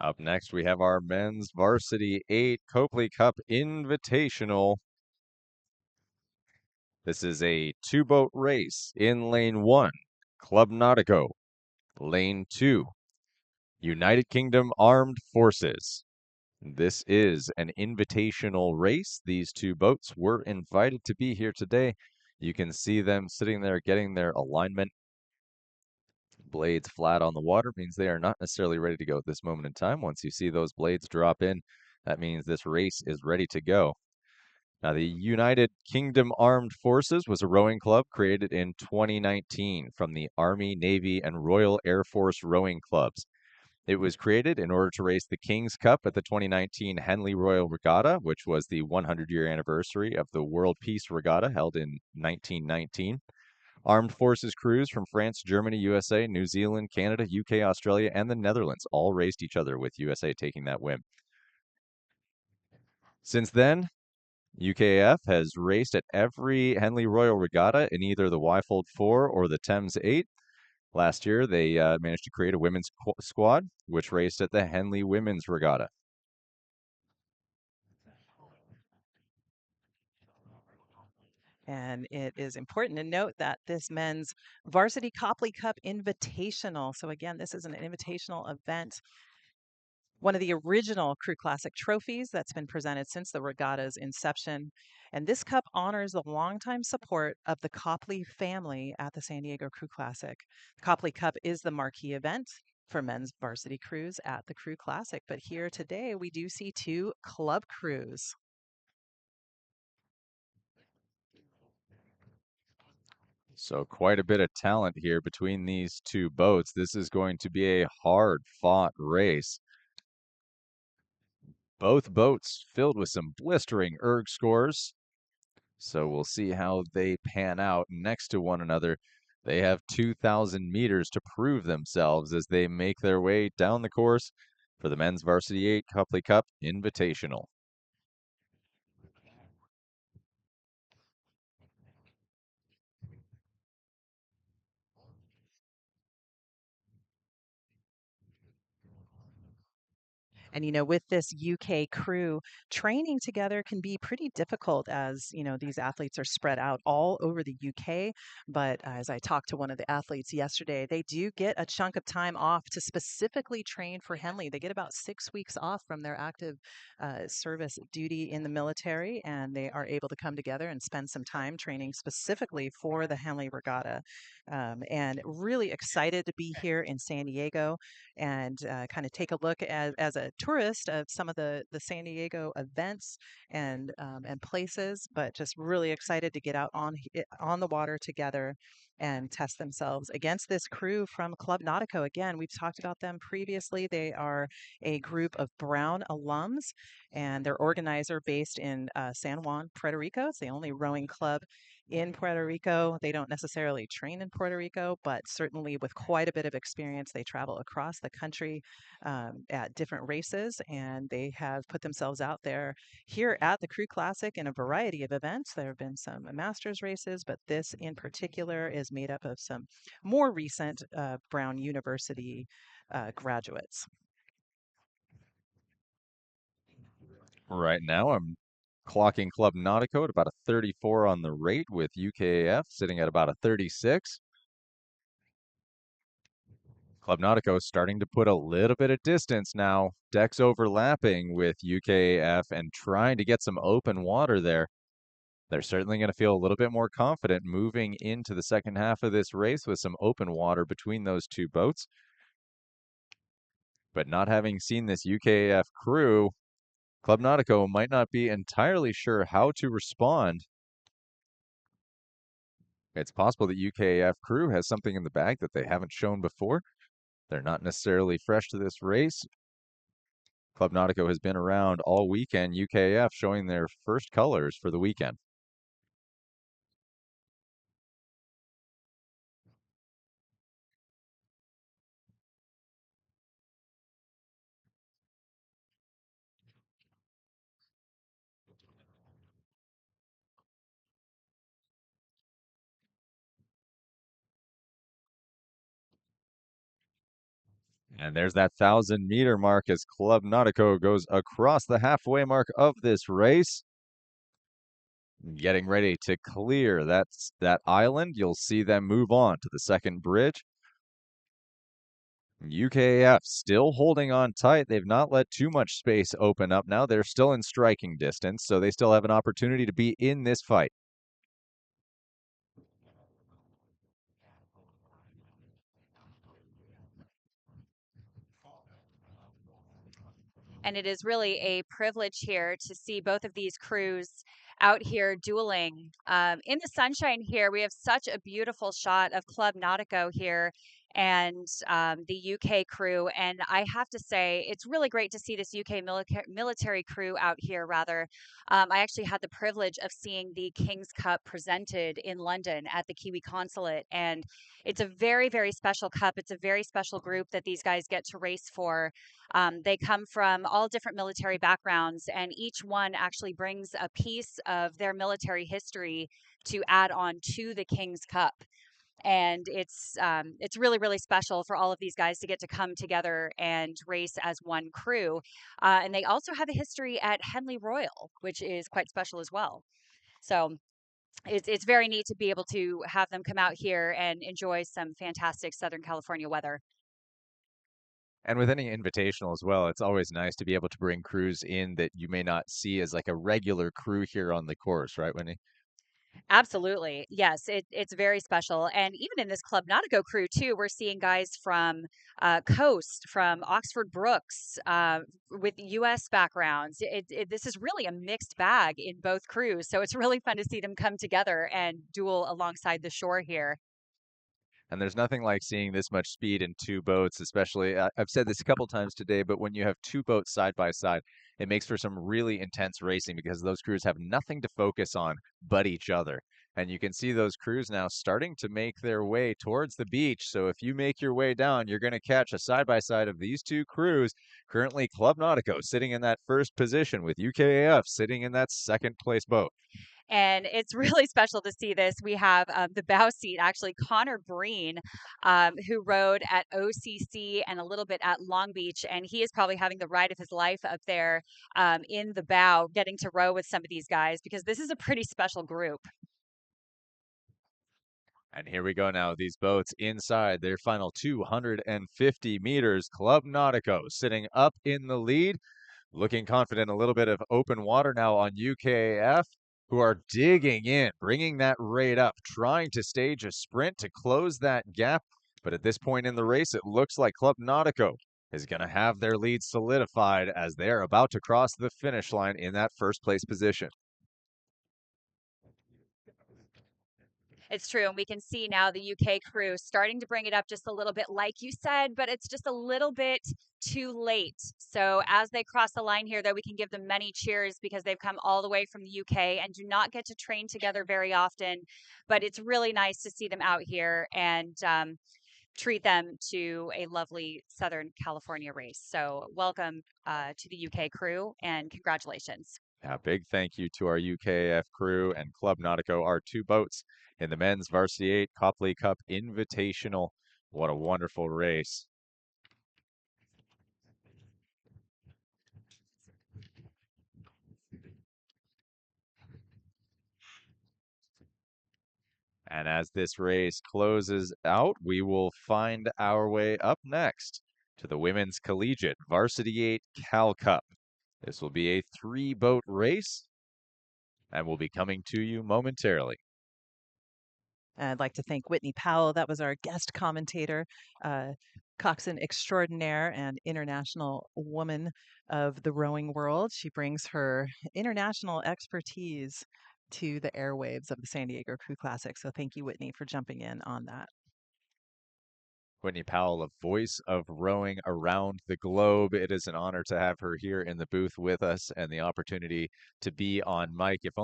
Up next, we have our men's Varsity 8 Copley Cup Invitational. This is a two-boat race in Lane 1, Club Nautico. Lane 2, United Kingdom Armed Forces. This is an invitational race. These two boats were invited to be here today. You can see them sitting there getting their alignment. Blades flat on the water means they are not necessarily ready to go at this moment in time. Once you see those blades drop in, that means this race is ready to go. Now, the United Kingdom Armed Forces was a rowing club created in 2019 from the Army, Navy, and Royal Air Force rowing clubs. It was created in order to race the King's Cup at the 2019 Henley Royal Regatta, which was the 100-year anniversary of the World Peace Regatta held in 1919. Armed Forces crews from France, Germany, USA, New Zealand, Canada, UK, Australia, and the Netherlands all raced each other, with USA taking that win. Since then, UKAF has raced at every Henley Royal Regatta in either the Wyfold 4 or the Thames 8. Last year, they managed to create a women's squad, which raced at the Henley Women's Regatta. And it is important to note that this men's Varsity COPLEY Cup Invitational. So again, this is an invitational event, one of the original Crew Classic trophies that's been presented since the regatta's inception. And this cup honors the longtime support of the Copley family at the San Diego Crew Classic. The Copley Cup is the marquee event for men's varsity crews at the Crew Classic. But here today, we do see two club crews. So quite a bit of talent here between these two boats. This is going to be a hard-fought race. Both boats filled with some blistering erg scores. So we'll see how they pan out next to one another. They have 2,000 meters to prove themselves as they make their way down the course for the men's Varsity 8 Copley Cup Invitational. And, with this UK crew, training together can be pretty difficult as, these athletes are spread out all over the UK. But as I talked to one of the athletes yesterday, they do get a chunk of time off to specifically train for Henley. They get about 6 weeks off from their active service duty in the military, and they are able to come together and spend some time training specifically for the Henley Regatta. And really excited to be here in San Diego and kind of take a look as a tourist of some of the San Diego events and places, but just really excited to get out on the water together and test themselves against this crew from Club Nautico. Again, we've talked about them previously. They are a group of Brown alums, and their organizer based in San Juan, Puerto Rico. It's the only rowing club in Puerto Rico. They don't necessarily train in Puerto Rico, but certainly with quite a bit of experience, they travel across the country at different races, and they have put themselves out there here at the Crew Classic in a variety of events. There have been some masters races, but this in particular is made up of some more recent Brown University graduates. Right now, I'm clocking Club Nautico at about a 34 on the rate, with UKAF sitting at about a 36. Club Nautico is starting to put a little bit of distance now. Decks overlapping with UKAF and trying to get some open water there. They're certainly going to feel a little bit more confident moving into the second half of this race with some open water between those two boats. But not having seen this UKAF crew, Club Nautico might not be entirely sure how to respond. It's possible that UKAF crew has something in the bag that they haven't shown before. They're not necessarily fresh to this race. Club Nautico has been around all weekend. UKAF showing their first colors for the weekend. And there's that 1,000-meter mark as Club Nautico goes across the halfway mark of this race. Getting ready to clear that island. You'll see them move on to the second bridge. UKAF still holding on tight. They've not let too much space open up now. They're still in striking distance, so they still have an opportunity to be in this fight. And it is really a privilege here to see both of these crews out here dueling. In the sunshine here, we have such a beautiful shot of Club Nautico here and the UK crew. And I have to say, it's really great to see this UK military crew out here, rather. I actually had the privilege of seeing the King's Cup presented in London at the Kiwi consulate. And it's a very, very special cup. It's a very special group that these guys get to race for. They come from all different military backgrounds, and each one actually brings a piece of their military history to add on to the King's Cup. And it's really really special for all of these guys to get to come together and race as one crew. And they also have a history at Henley Royal, which is quite special as well. So it's very neat to be able to have them come out here and enjoy some fantastic Southern California weather. And with any invitational as well, it's always nice to be able to bring crews in that you may not see as like a regular crew here on the course, right, Winnie? Absolutely. Yes, it's very special. And even in this Club Nautico crew, too, we're seeing guys from Coast, from Oxford Brooks, with U.S. backgrounds. This is really a mixed bag in both crews. So it's really fun to see them come together and duel alongside the shore here. And there's nothing like seeing this much speed in two boats, especially. I've said this a couple times today, but when you have two boats side by side, it makes for some really intense racing because those crews have nothing to focus on but each other. And you can see those crews now starting to make their way towards the beach. So if you make your way down, you're going to catch a side by side of these two crews. Currently, Club Nautico sitting in that first position with UKAF sitting in that second place boat. And it's really special to see this. We have the bow seat, actually, Connor Breen, who rode at OCC and a little bit at Long Beach. And he is probably having the ride of his life up there in the bow, getting to row with some of these guys because this is a pretty special group. And here we go now. These boats inside their final 250 meters. Club Nautico sitting up in the lead, looking confident. A little bit of open water now on UKF, who are digging in, bringing that rate up, trying to stage a sprint to close that gap. But at this point in the race, it looks like Club Nautico is going to have their lead solidified as they are about to cross the finish line in that first place position. It's true. And we can see now the UK crew starting to bring it up just a little bit, like you said, but it's just a little bit too late. So as they cross the line here, though, we can give them many cheers because they've come all the way from the UK and do not get to train together very often. But it's really nice to see them out here and treat them to a lovely Southern California race. So welcome to the UK crew and congratulations. A big thank you to our UKF crew and Club Nautico, our two boats in the men's Varsity 8 COPLEY Cup Invitational. What a wonderful race. And as this race closes out, we will find our way up next to the Women's Collegiate Varsity 8 Cal Cup. This will be a three-boat race and will be coming to you momentarily. I'd like to thank Whitney Powell. That was our guest commentator, uh, coxswain extraordinaire and international woman of the rowing world. She brings her international expertise to the airwaves of the San Diego Crew Classic. So thank you, Whitney, for jumping in on that. Whitney Powell, a voice of rowing around the globe. It is an honor to have her here in the booth with us and the opportunity to be on mic. If only